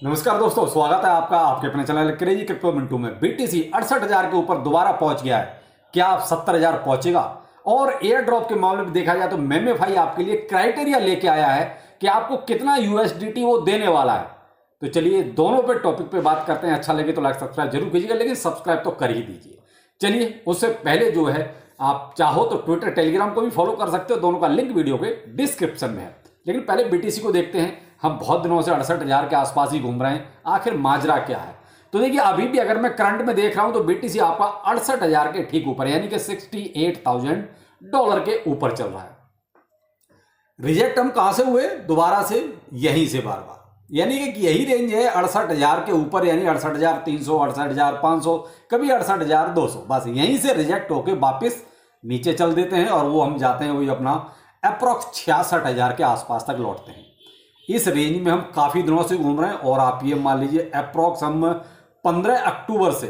नमस्कार दोस्तों, स्वागत है आपका आपके अपने चैनल क्रेजी क्रिप्टो मिंटू में। बीटीसी 68,000 के ऊपर दोबारा पहुंच गया है। क्या आप 70,000 पहुंचेगा? और एयर ड्रॉप के मामले में देखा जाए तो मेमेफाई आपके लिए क्राइटेरिया लेके आया है कि आपको कितना यूएसडीटी वो देने वाला है। तो चलिए दोनों पे टॉपिक पे बात करते हैं। अच्छा लगे तो लाइक सब्सक्राइब जरूर कीजिएगा, लेकिन सब्सक्राइब तो कर ही दीजिए। चलिए उससे पहले जो है, आप चाहो तो ट्विटर टेलीग्राम को भी फॉलो कर सकते हो, दोनों का लिंक वीडियो के डिस्क्रिप्शन में है। लेकिन पहले बीटीसी को देखते हैं। हम बहुत दिनों से 68,000 के आसपास ही घूम रहे हैं, आखिर माजरा क्या है? तो देखिए अभी भी अगर मैं करंट में देख रहा हूं तो बीटीसी आपका 68,000 के ठीक ऊपर, यानी कि $68,000 के ऊपर चल रहा है। रिजेक्ट हम कहां से हुए? दोबारा से यहीं से बार बार, यानी कि यही रेंज है 68,000 के ऊपर, यानी 68,300, 68,500, कभी 68,200। बस यहीं से रिजेक्ट होकर वापिस नीचे चल देते हैं और वो हम जाते हैं वही अपना अप्रॉक्स 66,000 के आसपास तक लौटते हैं। इस रेंज में हम काफी दिनों से घूम रहे हैं और आप ये मान लीजिए अप्रॉक्स हम 15 अक्टूबर से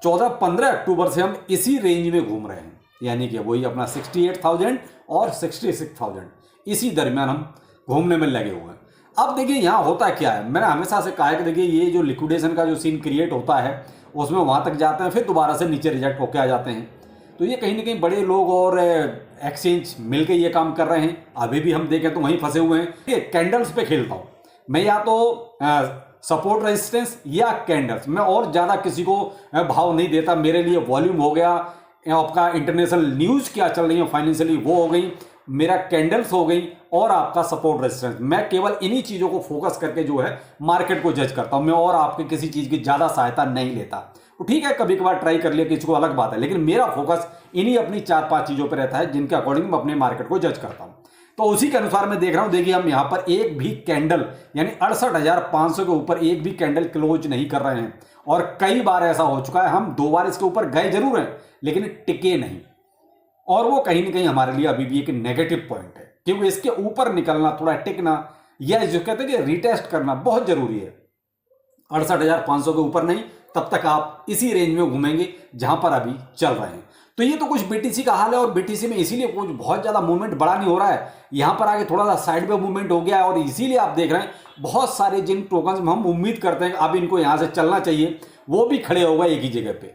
15 अक्टूबर से हम इसी रेंज में घूम रहे हैं, यानी कि वही अपना 68,000 और 66,000 इसी दरमियान हम घूमने में लगे हुए हैं। अब देखिए यहाँ होता क्या है, मैंने हमेशा से कहा है कि देखिए ये जो लिक्विडेशन का जो सीन क्रिएट होता है उसमें वहां तक जाते हैं, फिर दोबारा से नीचे रिजेक्ट होकर आ जाते हैं। तो ये कहीं ना कहीं बड़े लोग और एक्सचेंज मिलकर ये काम कर रहे हैं। अभी भी हम देखें तो वहीं फंसे हुए हैं। ये कैंडल्स पे खेलता हूँ मैं, या तो सपोर्ट रेजिस्टेंस या कैंडल्स, मैं और ज्यादा किसी को भाव नहीं देता। मेरे लिए वॉल्यूम हो गया, आपका इंटरनेशनल न्यूज क्या चल रही है फाइनेंशियली वो हो गई, मेरा कैंडल्स हो गई, और आपका सपोर्ट रेजिस्टेंस। मैं केवल इन्हीं चीजों को फोकस करके जो है मार्केट को जज करता हूं मैं, और आपके किसी चीज की ज्यादा सहायता नहीं लेता। तो ठीक है, कभी कभार ट्राई कर लिया किसी को, अलग बात है, लेकिन मेरा फोकस इन्हीं अपनी 4-5 चीजों पर रहता है जिनके अकॉर्डिंग मैं अपने मार्केट को जज करता हूं। तो उसी के अनुसार मैं देख रहा हूं। देखिए हम यहां पर एक भी कैंडल, यानी 68,500 के ऊपर एक भी कैंडल क्लोज नहीं कर रहे हैं। और कई बार ऐसा हो चुका है, हम 2 बार इसके ऊपर गए जरूर हैं लेकिन टिके नहीं। और वो कहीं ना कहीं हमारे लिए अभी भी एक नेगेटिव पॉइंट है, क्योंकि इसके ऊपर निकलना, थोड़ा टिकना, या जो कहते हैं कि रिटेस्ट करना बहुत जरूरी है। 68,500 के ऊपर नहीं, तब तक आप इसी रेंज में घूमेंगे जहां पर अभी चल रहे हैं। तो ये तो कुछ बीटीसी का हाल है, और बीटीसी में इसीलिए कुछ बहुत ज्यादा मूवमेंट बड़ा नहीं हो रहा है। यहां पर आगे थोड़ा सा साइड में मूवमेंट हो गया है, और इसीलिए आप देख रहे हैं बहुत सारे जिन टोकन्स में हम उम्मीद करते हैं कि अब इनको यहां से चलना चाहिए, वो भी खड़े हो गए एक ही जगह पे।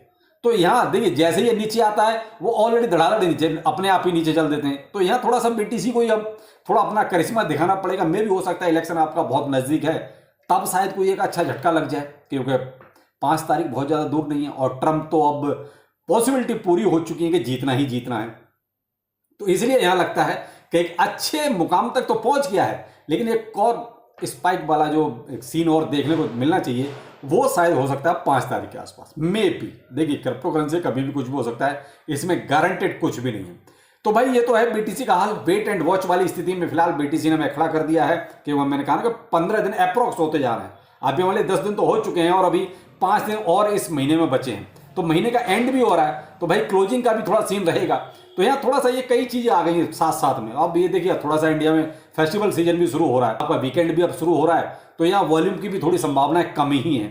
तो यहां देखिए जैसे ये नीचे आता है वो ऑलरेडी धड़ाधड़ नीचे अपने आप ही नीचे चल देते हैं। तो यहां थोड़ा सा बीटीसी को ही अब थोड़ा अपना करिश्मा दिखाना पड़ेगा। मे भी हो सकता है इलेक्शन आपका बहुत नजदीक है, तब शायद कोई एक अच्छा झटका लग जाए, क्योंकि 5 तारीख बहुत ज्यादा दूर नहीं है और ट्रंप तो अब पॉसिबिलिटी पूरी हो चुकी है कि जीतना ही जीतना है। तो इसलिए यहां लगता है कि एक अच्छे मुकाम तक तो पहुंच गया है, लेकिन एक और स्पाइक वाला जो एक सीन और देखने को मिलना चाहिए, वो शायद हो सकता है 5 तारीख के आसपास, मे भी। देखिए क्रिप्टो करेंसी कभी भी कुछ भी हो सकता है, इसमें गारंटेड कुछ भी नहीं है। तो भाई ये तो है बीटीसी का हाल। वेट एंड वॉच वाली स्थिति में फिलहाल बीटीसी ने मैं खड़ा कर दिया है कि वो मैंने कहा ना कि 15 दिन अप्रोक्स होते जा रहे हैं। अभी वाले 10 दिन तो हो चुके हैं और अभी 5 दिन और इस महीने में बचे हैं, तो महीने का एंड भी हो रहा है, तो भाई क्लोजिंग का भी थोड़ा सीन रहेगा। तो यहाँ थोड़ा सा ये कई चीजें आ गई हैं साथ साथ में। अब ये देखिए थोड़ा सा इंडिया में फेस्टिवल सीजन भी शुरू हो रहा है, आपका वीकेंड भी अब शुरू हो रहा है, तो यहाँ वॉल्यूम की भी थोड़ी संभावनाएं कम ही है।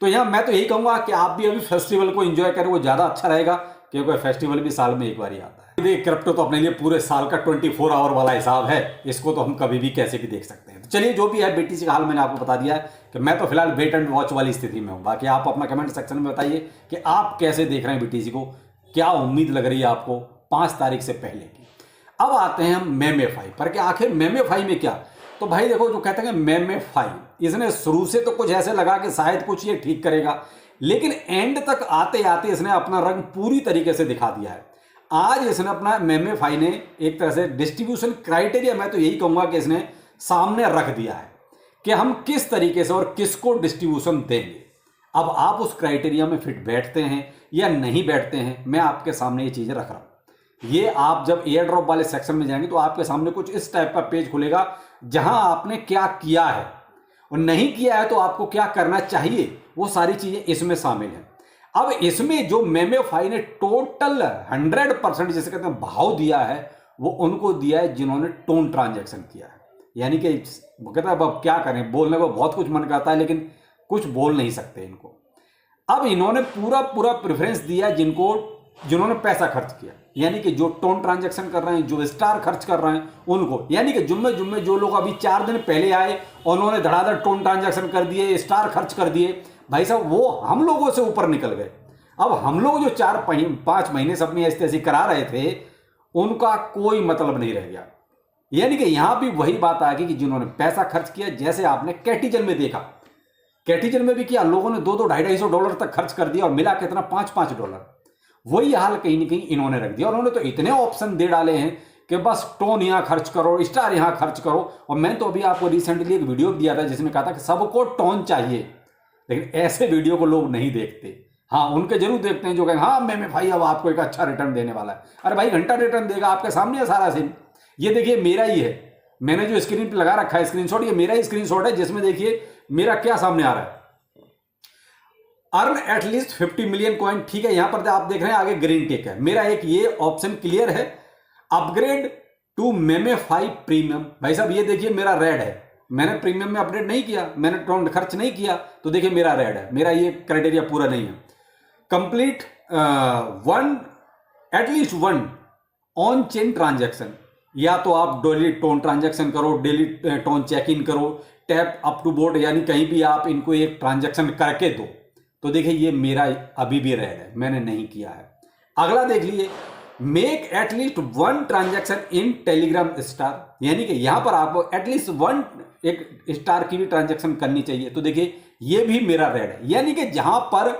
तो यहाँ मैं तो यही कहूंगा कि आप भी अभी फेस्टिवल को एंजॉय करें, वो ज्यादा अच्छा रहेगा, क्योंकि फेस्टिवल भी साल में एक बार ही आता है। देखिए क्रिप्टो तो अपने लिए पूरे साल का 24 आवर वाला हिसाब है, इसको तो हम कभी भी कैसे भी देख सकते हैं। तो चलिए जो भी है बीटीसी का हाल मैंने आपको बता दिया है कि मैं तो फिलहाल वेट एंड वॉच वाली स्थिति में हूं। बाकी आप अपना कमेंट सेक्शन में बताइए कि आप कैसे देख रहे हैं बीटीसी को, क्या उम्मीद लग रही है आपको 5 तारीख से पहले की। अब आते हैं हम मेमेफाई पर कि आखिर मेमेफाई में क्या। तो भाई देखो, जो कहते हैं मेमेफाई, इसने शुरू से तो कुछ ऐसे लगा कि शायद कुछ ये ठीक करेगा, लेकिन एंड तक आते आते इसने अपना रंग पूरी तरीके से दिखा दिया है। आज इसने अपना मेमेफाई ने एक तरह से डिस्ट्रीब्यूशन क्राइटेरिया, मैं तो यही कहूंगा कि इसने सामने रख दिया है कि हम किस तरीके से और किसको डिस्ट्रीब्यूशन देंगे। अब आप उस क्राइटेरिया में फिट बैठते हैं या नहीं बैठते हैं, मैं आपके सामने ये चीजें रख रहा हूं। ये आप जब एयर ड्रॉप वाले सेक्शन में जाएंगे तो आपके सामने कुछ इस टाइप का पेज खुलेगा, जहां आपने क्या किया है और नहीं किया है तो आपको क्या करना चाहिए, वो सारी चीजें इसमें शामिल हैं। अब इसमें जो मेमेफाई ने टोटल 100% जिसे कहते हैं भाव दिया है, वो उनको दिया है जिन्होंने टोन ट्रांजैक्शन किया है। यानी कि वो कहता है अब क्या करें, बोलने को बहुत कुछ मन करता है लेकिन कुछ बोल नहीं सकते इनको। अब इन्होंने पूरा पूरा प्रेफरेंस दिया जिन्होंने पैसा खर्च किया, यानी कि जो टोन ट्रांजैक्शन कर रहे हैं, जो स्टार खर्च कर रहे हैं उनको, यानी कि जुम्मे जुम्मे जो लोग अभी 4 दिन पहले आए और उन्होंने धड़ाधड़ टोन ट्रांजैक्शन कर दिए, स्टार खर्च कर दिए, भाई साहब वो हम लोगों से ऊपर निकल गए। अब हम लोग जो 4-5 महीने से अपनी ऐसी तैसी करा रहे थे उनका कोई मतलब नहीं रह गया। यानी कि यहां भी वही बात आ गई कि जिन्होंने पैसा खर्च किया, जैसे आपने कैटिजन में देखा, कैटिजन में भी किया, लोगों ने $200-250 तक खर्च कर दिया और मिला कितना, $5-5। वही हाल कहीं ना कहीं इन्होंने रख दिया और उन्होंने तो इतने ऑप्शन दे डाले हैं कि बस टोन यहां खर्च करो, स्टार यहां खर्च करो। और मैं तो अभी आपको रिसेंटली एक वीडियो दिया था जिसमें कहा था कि सबको टोन चाहिए, लेकिन ऐसे वीडियो को लोग नहीं देखते। हाँ, उनके जरूर देखते हैं जो कहेंगे हाँ मैं भाई अब आपको एक अच्छा रिटर्न देने वाला है। अरे भाई घंटा रिटर्न देगा, आपके सामने है सारा सीन। ये देखिए मेरा ही है, मैंने जो स्क्रीन पे लगा रखा है स्क्रीनशॉट, ये मेरा ही स्क्रीनशॉट है जिसमें देखिए मेरा क्या सामने आ रहा है, अर्न एटलीस्ट 50 मिलियन कॉइन। ठीक है, यहां पर आप देख रहे हैं आगे ग्रीन टिक है, मेरा एक ये ऑप्शन क्लियर है, अपग्रेड टू मेमे 5 प्रीमियम। भाई साहब ये देखिए मेरा रेड है, मैंने प्रीमियम में अपडेट नहीं किया, मैंने टोन खर्च नहीं किया, तो देखिए मेरा रेड है, मेरा ये क्राइटेरिया पूरा नहीं है। Complete at least one on chain transaction, या तो आप डेली टोन ट्रांजैक्शन करो, डेली टोन चेक इन करो, टैप अप टू बोर्ड, यानी कहीं भी आप इनको एक ट्रांजैक्शन करके दो। तो देखिए ये मेरा अभी भी रेड है, मैंने नहीं किया है। अगला देख लीजिए, make at least 1 transaction in Telegram star, यानी कि यहां पर आपको एटलीस्ट 1 एक स्टार की भी ट्रांजैक्शन करनी चाहिए। तो देखिए ये भी मेरा रेड है, यानी कि जहां पर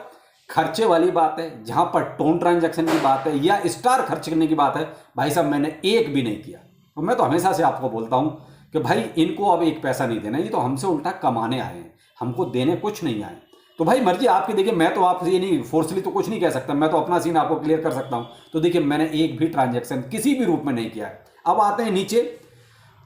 खर्चे वाली बात है, जहां पर टोन ट्रांजैक्शन की बात है या स्टार खर्च करने की बात है, भाई साहब मैंने एक भी नहीं किया। और मैं तो हमेशा से आपको बोलता हूं कि भाई इनको अब एक पैसा नहीं देना, ये तो हमसे उल्टा कमाने आए हैं, हमको देने कुछ नहीं आए। तो भाई मर्जी आपकी, देखिए मैं तो आपसे ये नहीं फोर्सली तो कुछ नहीं कह सकता, मैं तो अपना सीन आपको क्लियर कर सकता हूं। तो देखिए मैंने एक भी ट्रांजैक्शन किसी भी रूप में नहीं किया है। अब आते हैं नीचे,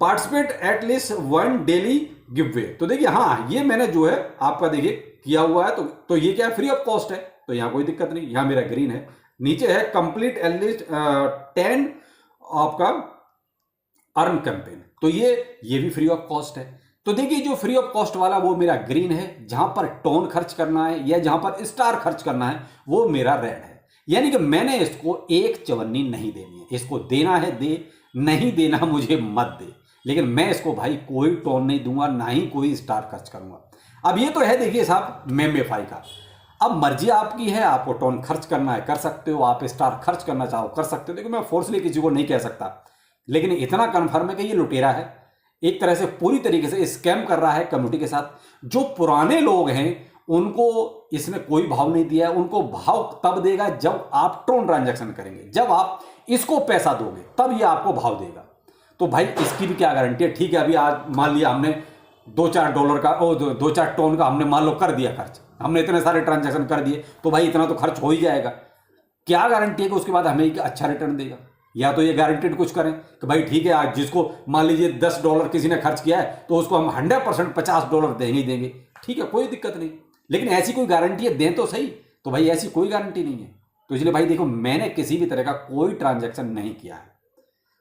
participate at least 1 daily give way. तो देखिए हाँ ये मैंने जो है आपका देखिए किया हुआ है, तो ये क्या है, फ्री ऑफ कॉस्ट है, तो यहां कोई दिक्कत नहीं, यहां मेरा ग्रीन है। नीचे है कंप्लीट एटलीस्ट 10 आपका अर्न कैंपेन, तो ये भी फ्री ऑफ कॉस्ट है। तो देखिए जो फ्री ऑफ कॉस्ट वाला वो मेरा ग्रीन है, जहां पर टोन खर्च करना है या जहां पर स्टार खर्च करना है वो मेरा रेड है। यानी कि मैंने इसको एक चवन्नी नहीं देनी है, इसको देना है दे, नहीं देना मुझे मत दे, लेकिन मैं इसको भाई कोई टोन नहीं दूंगा, ना ही कोई स्टार खर्च करूंगा। अब ये तो है देखिए साहब मेमेफाई का, अब मर्जी आपकी है, आपको टोन खर्च करना है कर सकते हो, आप स्टार खर्च करना चाहो कर सकते हो। देखो मैं फोर्सली किसी को नहीं कह सकता, लेकिन इतना कन्फर्म है कि ये लुटेरा है, एक तरह से पूरी तरीके से स्कैम कर रहा है कम्युनिटी के साथ। जो पुराने लोग हैं उनको इसने कोई भाव नहीं दिया है, उनको भाव तब देगा जब आप टोन ट्रांजैक्शन करेंगे, जब आप इसको पैसा दोगे तब ये आपको भाव देगा। तो भाई इसकी भी क्या गारंटी है। ठीक है, अभी आज मान लिया हमने $2-4 का 2-4 टोन का हमने मान लो कर दिया खर्च, हमने इतने सारे ट्रांजैक्शन कर दिए, तो भाई इतना तो खर्च हो ही जाएगा। क्या गारंटी है कि उसके बाद हमें एक अच्छा रिटर्न देगा। या तो ये गारंटेड कुछ करें कि भाई ठीक है आज जिसको मान लीजिए $10 किसी ने खर्च किया है तो उसको हम 100% $50 देंगे ही देंगे, ठीक है कोई दिक्कत नहीं। लेकिन ऐसी कोई गारंटी है दें तो सही, तो भाई ऐसी कोई गारंटी नहीं है। तो इसलिए भाई देखो मैंने किसी भी तरह का कोई ट्रांजैक्शन नहीं किया है।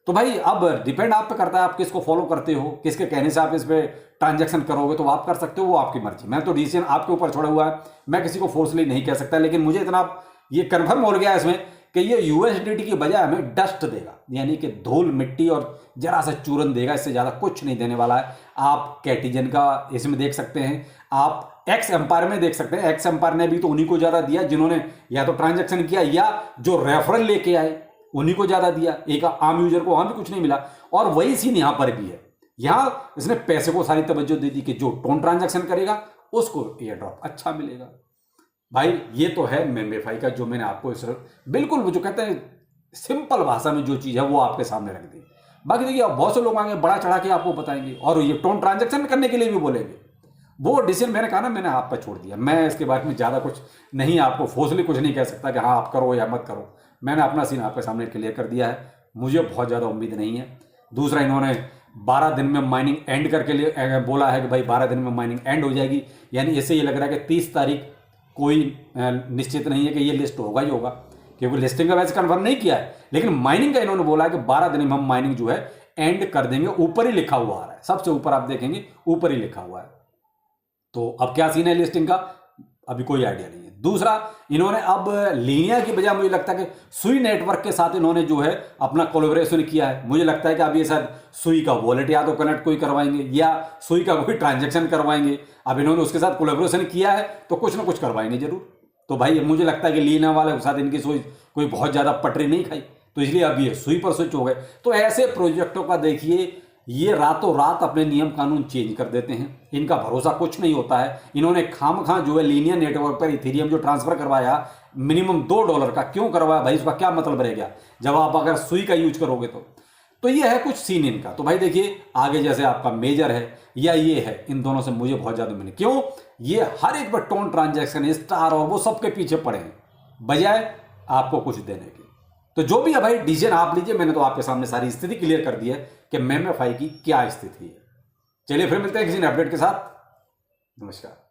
तो भाई अब डिपेंड आप पे करता है आप किसको फॉलो करते हो, किसके कहने से आप इस पर ट्रांजैक्शन करोगे, तो आप कर सकते हो, वो आपकी मर्जी। मैं तो डिसीजन आपके ऊपर छोड़ा हुआ है, मैं किसी को फोर्सली नहीं कह सकता। लेकिन मुझे इतना ये कन्फर्म हो गया है इसमें कि ये यूएसडीटी की बजाय हमें डस्ट देगा, यानी कि धूल मिट्टी और जरा सा चूरन देगा, इससे ज़्यादा कुछ नहीं देने वाला है। आप कैटिजन का इसमें देख सकते हैं, आप एक्स एम्पायर में देख सकते हैं, एक्स एम्पायर ने भी तो उन्हीं को ज़्यादा दिया जिन्होंने या तो ट्रांजैक्शन किया या जो रेफरल लेके आए उन्हीं को ज़्यादा दिया। एक आम यूजर को वहाँ भी कुछ नहीं मिला। और वही सीन यहाँ पर भी है, यहाँ इसने पैसे को सारी तवज्जो दे दी कि जो टोन ट्रांजैक्शन करेगा उसको एयर ड्रॉप अच्छा मिलेगा। भाई ये तो है मेमेफाई का, जो मैंने आपको इस बिल्कुल वो जो कहते हैं सिंपल भाषा में जो चीज़ है वो आपके सामने रख दी। बाकी देखिए अब बहुत से लोग आगे बड़ा चढ़ा के आपको बताएंगे और ये टोन ट्रांजैक्शन करने के लिए भी बोलेंगे। वो डिसीजन मैंने कहा ना, मैंने आप पर छोड़ दिया। मैं इसके बारे में ज़्यादा कुछ नहीं, आपको फोर्सली कुछ नहीं कह सकता कि हाँ आप करो या मत करो। मैंने अपना सीन आपके सामने क्लियर कर दिया है, मुझे बहुत ज़्यादा उम्मीद नहीं है। दूसरा इन्होंने 12 दिन में माइनिंग एंड करके लिए बोला है कि भाई 12 दिन में माइनिंग एंड हो जाएगी, यानी इससे ये लग रहा है कि 30 तारीख कोई निश्चित नहीं है कि ये लिस्ट होगा ही होगा, क्योंकि लिस्टिंग का वैसे कन्फर्म नहीं किया है। लेकिन माइनिंग का इन्होंने बोला है कि 12 दिन में हम माइनिंग जो है एंड कर देंगे। ऊपर ही लिखा हुआ आ रहा है, सबसे ऊपर आप देखेंगे ऊपर ही लिखा हुआ है। तो अब क्या सीन है लिस्टिंग का, अभी कोई आइडिया नहीं है। दूसरा, इन्होंने अब लीनिया की बजाय मुझे लगता है कि सुई नेटवर्क के साथ इन्होंने जो है अपना कोलैबोरेशन किया है। मुझे लगता है कि अब ये शायद सुई का वॉलेट या तो कनेक्ट कोई करवाएंगे या सुई का कोई ट्रांजैक्शन करवाएंगे। अब इन्होंने उसके साथ कोलैबोरेशन किया है तो कुछ ना कुछ करवाएंगे जरूर। तो भाई मुझे लगता है कि लीनिया वाले के साथ इनकी सुई कोई बहुत ज़्यादा पटरी नहीं खाई, तो इसलिए अब ये सुई पर स्विच हो गए। तो ऐसे प्रोजेक्टों का देखिए, ये रातों रात अपने नियम कानून चेंज कर देते हैं, इनका भरोसा कुछ नहीं होता है। इन्होंने खामखा जो है लीनिया नेटवर्क पर इथेरियम जो ट्रांसफर करवाया मिनिमम $2 का, क्यों करवाया भाई, उसका क्या मतलब रह गया जब आप अगर सुई का यूज करोगे तो ये है कुछ सीन इनका। तो भाई देखिए, आगे जैसे आपका मेजर है या ये है, इन दोनों से मुझे बहुत ज्यादा मिले, क्यों, ये हर एक पर टोन ट्रांजैक्शन स्टार और वो सबके पीछे पड़े हैं बजाय आपको कुछ देने के। तो जो भी है भाई डिसीजन आप लीजिए, मैंने तो आपके सामने सारी स्थिति क्लियर कर दी है कि मेमएफआई की क्या स्थिति है। चलिए फिर मिलते हैं किसी अपडेट के साथ। नमस्कार।